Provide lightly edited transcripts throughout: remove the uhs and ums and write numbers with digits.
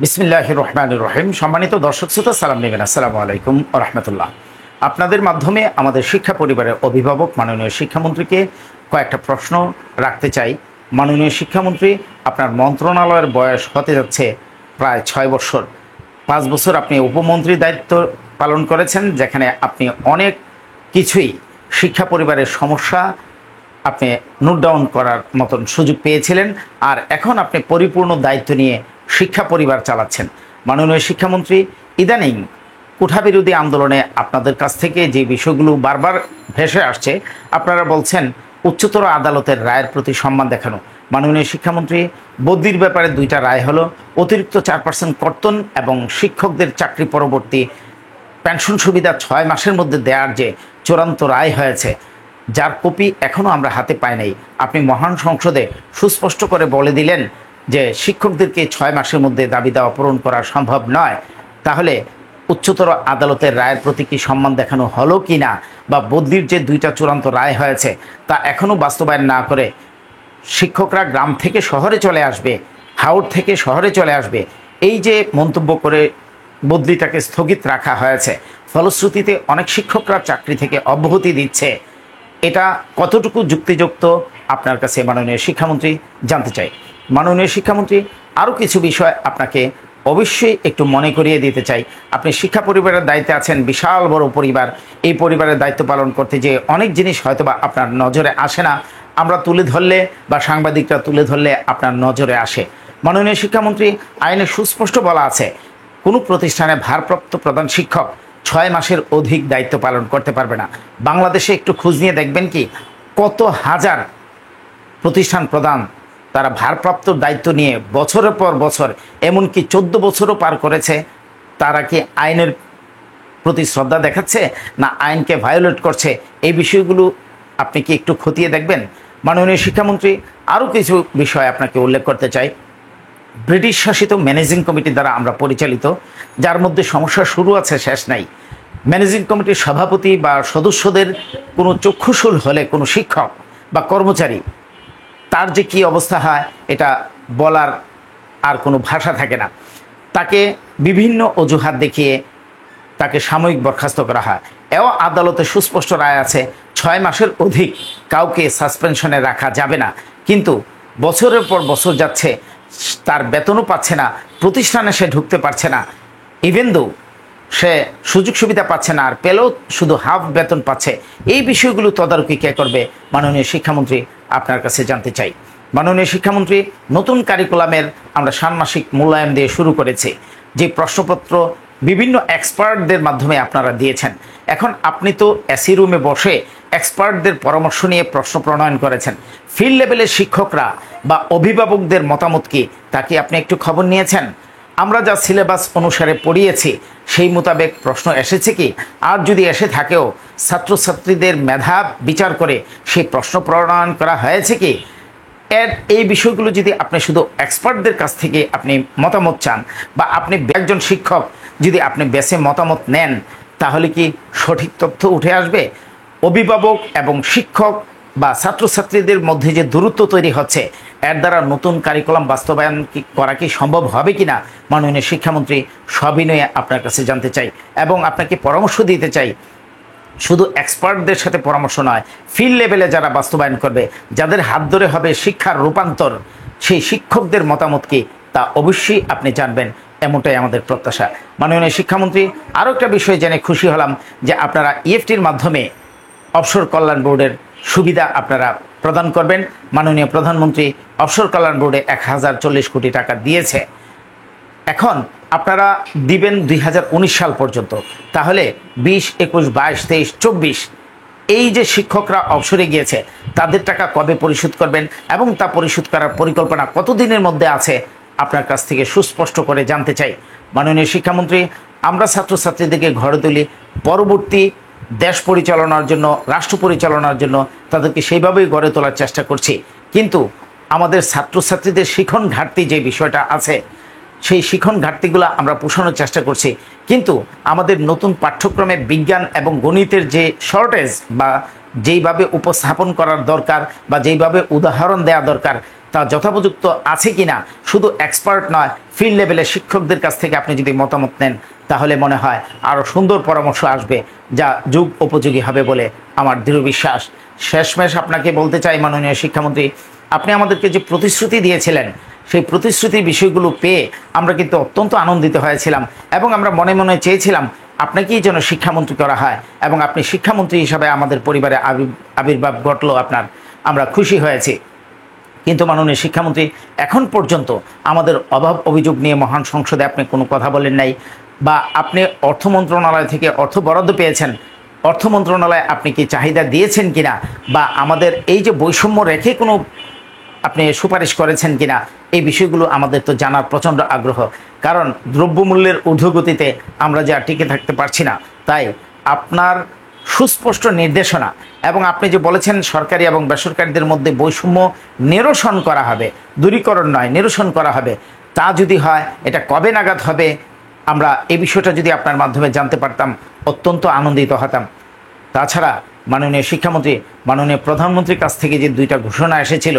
বিসমিল্লাহির রহমানির রহিম। সম্মানিত দর্শক শ্রোতা, সালাম নেবেন। আসসালামু আলাইকুম ওয়া রাহমাতুল্লাহ। আপনাদের মাধ্যমে আমাদের শিক্ষা পরিবারের অভিভাবক মাননীয় শিক্ষামন্ত্রীকে কয়েকটা প্রশ্ন রাখতে চাই। মাননীয় শিক্ষামন্ত্রী, আপনার মন্ত্রণালয়ের বয়স হতে যাচ্ছে প্রায় 6 বছর। 5 বছর আপনি উপমন্ত্রীর দায়িত্ব পালন করেছেন, যেখানে আপনি অনেক কিছুই শিক্ষা পরিবারের সমস্যা আপনি নোট ডাউন করার মতন সুযোগ পেয়েছিলেন। আর এখন আপনি পরিপূর্ণ দায়িত্ব নিয়ে শিক্ষা পরিবার চালাচ্ছেন। মাননীয় শিক্ষামন্ত্রী, ইদানিং কোঠাবিরোধী আন্দোলনে আপনাদের কাছ থেকে যে বিষয়গুলো বারবার ভেসে আসছে, আপনারা বলছেন উচ্চতর আদালতের রায়ের প্রতি সম্মান দেখানো। মাননীয় শিক্ষামন্ত্রী, বদলির ব্যাপারে 2টা রায় হলো অতিরিক্ত 4% কর্তন এবং শিক্ষকদের চাকরি পরবর্তী পেনশন সুবিধা 6 মাসের মধ্যে দেওয়ার যে চূড়ান্ত রায় হয়েছে, যার কপি এখনও আমরা হাতে পাই নাই। আপনি মহান সংসদে সুস্পষ্ট করে বলে দিলেন যে শিক্ষকদেরকে 6 মাসের মধ্যে দাবি দেওয়া পূরণ করা সম্ভব নয়। তাহলে উচ্চতর আদালতের রায়ের প্রতি কি সম্মান দেখানো হলো কি না, বা বদলির যে 2টা চূড়ান্ত রায় হয়েছে তা এখনও বাস্তবায়ন না করে শিক্ষকরা গ্রাম থেকে শহরে চলে আসবে, হাওড় থেকে শহরে চলে আসবে, এই যে মন্তব্য করে বদলিটাকে স্থগিত রাখা হয়েছে, ফলশ্রুতিতে অনেক শিক্ষকরা চাকরি থেকে অব্যাহতি দিচ্ছে, এটা কতটুকু যুক্তিযুক্ত আপনার কাছে মাননীয় শিক্ষামন্ত্রী জানতে চাই। মাননীয় শিক্ষামন্ত্রী, আরও কিছু বিষয় আপনাকে অবশ্যই একটু মনে করিয়ে দিতে চাই। আপনি শিক্ষা পরিবারের দায়িত্বে আছেন, বিশাল বড় পরিবার। এই পরিবারের দায়িত্ব পালন করতে যে অনেক জিনিস হয়তোবা আপনার নজরে আসে না, আমরা তুলে ধরলে বা সাংবাদিকরা তুলে ধরলে আপনার নজরে আসে। মাননীয় শিক্ষামন্ত্রী, আইনে সুস্পষ্ট বলা আছে কোনো প্রতিষ্ঠানে ভারপ্রাপ্ত প্রধান শিক্ষক 6 মাসের অধিক দায়িত্ব পালন করতে পারবে না। বাংলাদেশে একটু খোঁজ নিয়ে দেখবেন কি কত হাজার প্রতিষ্ঠান প্রধান তারা ভারপ্রাপ্ত দায়িত্ব নিয়ে বছরের পর বছর, এমনকি 14 বছরও পার করেছে, তারা কি আইনের প্রতি শ্রদ্ধা দেখাচ্ছে না আইনকে ভায়োলেট করছে? এই বিষয়গুলো আপনি কি একটু খতিয়ে দেখবেন। মাননীয় শিক্ষামন্ত্রী, আরও কিছু বিষয় আপনাকে উল্লেখ করতে চাই। ব্রিটিশ শাসিত ম্যানেজিং কমিটি দ্বারা আমরা পরিচালিত, যার মধ্যে সমস্যা শুরু আছে শেষ নাই। ম্যানেজিং কমিটির সভাপতি বা সদস্যদের কোনো চক্ষুশূল হলে কোনো শিক্ষক বা কর্মচারী, তার যে কী অবস্থা হয় এটা বলার আর কোনো ভাষা থাকে না। তাকে বিভিন্ন অজুহাত দেখিয়ে তাকে সাময়িক বরখাস্ত করা হয়। এও আদালতে সুস্পষ্ট রায় আছে 6 মাসের অধিক কাউকে সাসপেনশনে রাখা যাবে না। কিন্তু বছরের পর বছর যাচ্ছে, তার বেতনও পাচ্ছে না, প্রতিষ্ঠানে সে ঢুকতে পারছে না, ইভেন দো সে সুযোগ সুবিধা পাচ্ছে না, আর পেলেও শুধু হাফ বেতন পাচ্ছে। এই বিষয়গুলো তদারকি কে করবে? মাননীয় শিক্ষামন্ত্রী, আপনার কাছে জানতে চাই। মাননীয় শিক্ষামন্ত্রী, নতুন কারিকুলামের আমরা ষান্মাসিক মূল্যায়ন দিয়ে শুরু করেছি, যে প্রশ্নপত্র বিভিন্ন এক্সপার্টদের মাধ্যমে আপনারা দিয়েছেন। এখন আপনি তো এসি রুমে বসে এক্সপার্টদের পরামর্শ নিয়ে প্রশ্ন প্রণয়ন করেছেন। ফিল্ড লেভেলের শিক্ষকরা বা অভিভাবকদের মতামত কি, তা কি আপনি একটু খবর নিয়েছেন? আমরা যা সিলেবাস অনুসারে পড়িয়েছি সেই মোতাবেক প্রশ্ন এসেছে কি, আর যদি এসে থাকেও ছাত্রছাত্রীদের মেধা বিচার করে সেই প্রশ্ন প্রণয়ন করা হয়েছে কি, এই বিষয়গুলো যদি আপনি শুধু এক্সপার্টদের কাছ থেকে আপনি মতামত চান, বা আপনি একজন শিক্ষক যদি আপনি বেছে মতামত নেন, তাহলে কি সঠিক তথ্য উঠে আসবে? অভিভাবক এবং শিক্ষক বা ছাত্রছাত্রীদের মধ্যে যে দূরত্ব তৈরি হচ্ছে, এর দ্বারা নতুন কারিকুলাম বাস্তবায়ন করা কি সম্ভব হবে কিনা? মাননীয় শিক্ষামন্ত্রী, সবিনয়ে আপনার কাছে জানতে চাই এবং আপনাকে পরামর্শ দিতে চাই। শুধু এক্সপার্টদের সাথে পরামর্শ নয়, ফিল্ড লেভেলে যারা বাস্তবায়ন করবে, যাদের হাত ধরে হবে শিক্ষার রূপান্তর, সেই শিক্ষকদের মতামত কি, তা অবশ্যই আপনি জানবেন, এমনটাই আমাদের প্রত্যাশা। মাননীয় শিক্ষামন্ত্রী, আরও একটা বিষয় জেনে খুশি হলাম যে আপনারা ইএফটির মাধ্যমে অবসর কল্যাণ বোর্ডের সুবিধা আপনারা প্রদান করবেন। মাননীয় প্রধানমন্ত্রী অবসর কল্যাণ বোর্ডে 1040 কোটি টাকা দিয়েছে, এখন আপনারা দিবেন 2019 সাল পর্যন্ত। তাহলে 20, 21, 22, 23, 24 এই যে শিক্ষকরা অবসরে গিয়েছে তাদের টাকা কবে পরিশোধ করবেন এবং তা পরিশোধ করার পরিকল্পনা কতদিনের মধ্যে আছে, আপনার কাছ থেকে সুস্পষ্ট করে জানতে চাই। মাননীয় শিক্ষামন্ত্রী, আমরা ছাত্রছাত্রীদেরকে ঘরে তুলি, পরবর্তী দেশ পরিচালনার জন্য, রাষ্ট্র পরিচালনার জন্য তাদেরকে সেইভাবেই গড়ে তোলার চেষ্টা করছি, কিন্তু আমাদের ছাত্রছাত্রীদের শিখন ঘাটতি যে বিষয়টা আছে, সেই শিখন ঘাটতিগুলো আমরা পোষানোর চেষ্টা করছি। কিন্তু আমাদের নতুন পাঠ্যক্রমে বিজ্ঞান এবং গণিতের যে শর্টেজ, বা যেইভাবে উপস্থাপন করার দরকার বা যেইভাবে উদাহরণ দেওয়া দরকার, তা যথোপযুক্ত আছে কিনা, শুধু এক্সপার্ট নয়, ফিল্ড লেভেলের শিক্ষকদের কাছ থেকে আপনি যদি মতামত নেন তাহলে মনে হয় আরও সুন্দর পরামর্শ আসবে, যা যুগ উপযোগী হবে বলে আমার দৃঢ় বিশ্বাস। শেষমেশ আপনাকে বলতে চাই, মাননীয় শিক্ষামন্ত্রী, আপনি আমাদেরকে যে প্রতিশ্রুতি দিয়েছিলেন সেই প্রতিশ্রুতির বিষয়গুলো পেয়ে আমরা কিন্তু অত্যন্ত আনন্দিত হয়েছিলাম এবং আমরা মনে মনে চেয়েছিলাম আপনাকেই যেন শিক্ষামন্ত্রী করা হয় এবং আপনি শিক্ষামন্ত্রী হিসাবে আমাদের পরিবারে আবির্ভাব ঘটলো আপনার, আমরা খুশি হয়েছি। কিন্তু মাননীয় শিক্ষামন্ত্রী, এখন পর্যন্ত আমাদের অভাব অভিযোগ নিয়ে মহান সংসদে আপনি কোনো কথা বলেন নাই, বা আপনি অর্থ মন্ত্রণালয় থেকে অর্থ বরাদ্দ পেয়েছেন, অর্থ মন্ত্রণালয়ে আপনি কি চাহিদা দিয়েছেন কিনা, বা আমাদের এই যে বৈষম্য রেখে কোনো আপনি সুপারিশ করেছেন কিনা, এই বিষয়গুলো আমাদের তো জানার প্রচণ্ড আগ্রহ। কারণ দ্রব্যমূল্যের ঊর্ধ্বগতিতে আমরা যে আর টিকে থাকতে পারছি না, তাই আপনার সুস্পষ্ট নির্দেশনা এবং আপনি যে বলেছেন সরকারি এবং বেসরকারিদের মধ্যে বৈষম্য নিরসন করা হবে, দূরীকরণ নয় নিরসন করা হবে, তা যদি হয় এটা কবে নাগাদ হবে, আমরা এই বিষয়টা যদি আপনার মাধ্যমে জানতে পারতাম অত্যন্ত আনন্দিত হতাম। তাছাড়া মাননীয় শিক্ষামন্ত্রী, মাননীয় প্রধানমন্ত্রীর কাছ থেকে যে দুইটা ঘোষণা এসেছিল,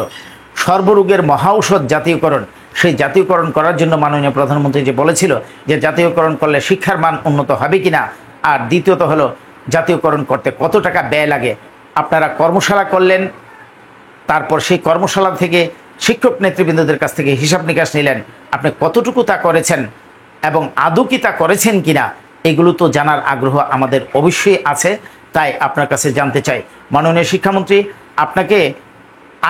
সর্বরোগের মহাঔষধ জাতীয়করণ, সেই জাতীয়করণ করার জন্য মাননীয় প্রধানমন্ত্রী যে বলেছিল যে জাতীয়করণ করলে শিক্ষার মান উন্নত হবে কিনা, আর দ্বিতীয়ত হলো জাতীয়করণ করতে কত টাকা ব্যয় লাগে। আপনারা কর্মশালা করলেন, তারপর সেই কর্মশালা থেকে শিক্ষক নেতৃবৃন্দদের কাছ থেকে হিসাব নিকাশ নিলেন, আপনি কতটুকু তা করেছেন এবং আদৌ কি তা করেছেন কিনা, এগুলো তো জানার আগ্রহ আমাদের অবশ্যই আছে। তাই আপনার কাছে জানতে চাই মাননীয় শিক্ষামন্ত্রী, আপনাকে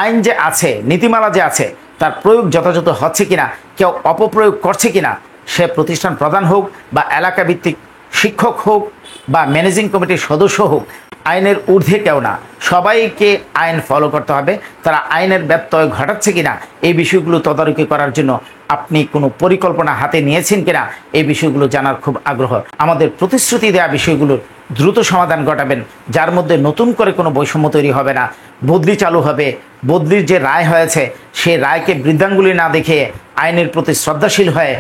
আইন যে আছে, নীতিমালা যে আছে, তার প্রয়োগ যথাযথ হচ্ছে কিনা, কেউ অপপ্রয়োগ করছে কিনা, সে প্রতিষ্ঠান প্রধান হোক বা এলাকা ভিত্তিক শিক্ষক হোক বা ম্যানেজিং কমিটির সদস্য হোক, আইনের ঊর্ধ্বে কেউ না, সবাইকে আইন ফলো করতে হবে। তারা আইনের ব্যত্যয় ঘটাচ্ছে কিনা এই বিষয়গুলো তদারকি করার জন্য আপনি কোনো পরিকল্পনা হাতে নিয়েছেন কিনা, এই বিষয়গুলো জানার খুব আগ্রহ। আমাদের প্রতিশ্রুতি দেওয়া বিষয়গুলোর দ্রুত সমাধান ঘটাবেন, যার মধ্যে নতুন করে কোনো বৈষম্য তৈরি হবে না, বদলি চালু হবে, বদলির যে রায় হয়েছে সেই রায়কে বৃদ্ধাঙ্গুলি না দেখে আইনের প্রতি শ্রদ্ধাশীল হয়ে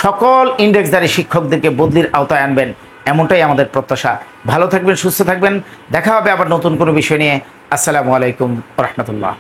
সকল ইন্ডেক্সধারী শিক্ষকদেরকে বদলির আওতায় আনবেন, এমনটাই আমাদের প্রত্যাশা। ভালো থাকবেন, সুস্থ থাকবেন, দেখা হবে আবার নতুন কোনো বিষয় নিয়ে। আসসালামু আলাইকুম ওয়া রাহমাতুল্লাহ।